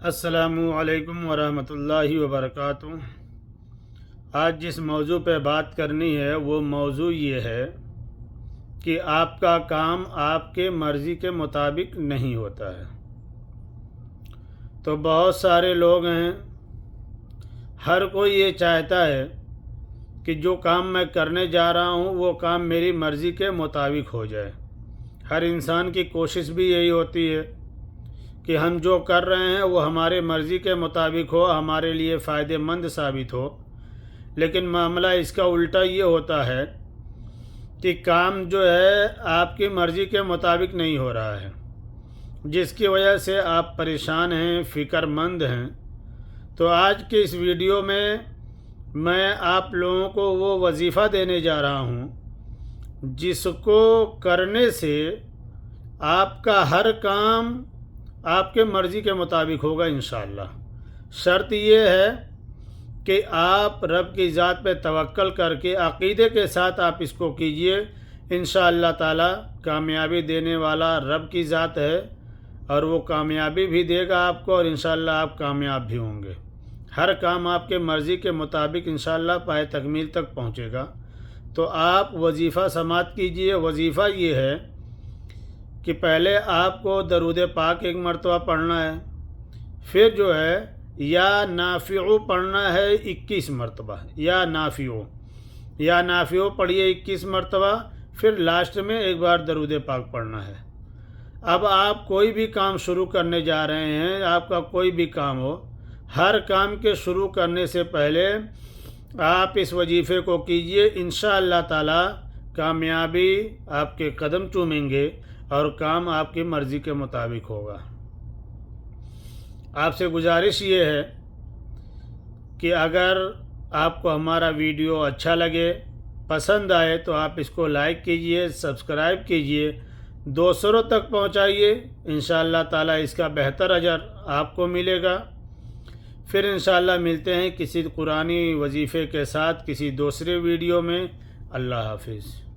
السلام علیکم ورحمۃ اللہ وبرکاتہ۔ آج جس موضوع پہ بات کرنی ہے وہ موضوع یہ ہے کہ آپ کا کام آپ کے مرضی کے مطابق نہیں ہوتا ہے۔ تو بہت سارے لوگ ہیں، ہر کوئی یہ چاہتا ہے کہ جو کام میں کرنے جا رہا ہوں وہ کام میری مرضی کے مطابق ہو جائے۔ ہر انسان کی کوشش بھی یہی ہوتی ہے کہ ہم جو کر رہے ہیں وہ ہمارے مرضی کے مطابق ہو، ہمارے لیے فائدہ مند ثابت ہو۔ لیکن معاملہ اس کا الٹا یہ ہوتا ہے کہ کام جو ہے آپ کی مرضی کے مطابق نہیں ہو رہا ہے، جس کی وجہ سے آپ پریشان ہیں، فکر مند ہیں۔ تو آج کے اس ویڈیو میں آپ لوگوں کو وہ وظیفہ دینے جا رہا ہوں جس کو کرنے سے آپ کا ہر کام آپ کے مرضی کے مطابق ہوگا انشاءاللہ۔ شرط یہ ہے کہ آپ رب کی ذات پہ توکل کر کے عقیدے کے ساتھ آپ اس کو کیجئے۔ انشاءاللہ تعالی کامیابی دینے والا رب کی ذات ہے اور وہ کامیابی بھی دے گا آپ کو، اور انشاءاللہ آپ کامیاب بھی ہوں گے۔ ہر کام آپ کے مرضی کے مطابق انشاءاللہ پائے تکمیل تک پہنچے گا۔ تو آپ وظیفہ سماعت کیجئے۔ وظیفہ یہ ہے کہ پہلے آپ کو درود پاک ایک مرتبہ پڑھنا ہے، پھر جو ہے یا نافعو پڑھنا ہے 21 مرتبہ، یا نافعو پڑھیے 21 مرتبہ، پھر لاسٹ میں ایک بار درود پاک پڑھنا ہے۔ اب آپ کوئی بھی کام شروع کرنے جا رہے ہیں، آپ کا کوئی بھی کام ہو، ہر کام کے شروع کرنے سے پہلے آپ اس وظیفے کو کیجئے۔ انشاءاللہ تعالی کامیابی آپ کے قدم چومیں گے اور کام آپ کی مرضی کے مطابق ہوگا۔ آپ سے گزارش یہ ہے کہ اگر آپ کو ہمارا ویڈیو اچھا لگے، پسند آئے، تو آپ اس کو لائک کیجئے، سبسکرائب کیجئے، دوسروں تک پہنچائیے۔ انشاءاللہ تعالی اس کا بہتر اجر آپ کو ملے گا۔ پھر انشاءاللہ ملتے ہیں کسی قرآنی وظیفے کے ساتھ کسی دوسرے ویڈیو میں۔ اللہ حافظ۔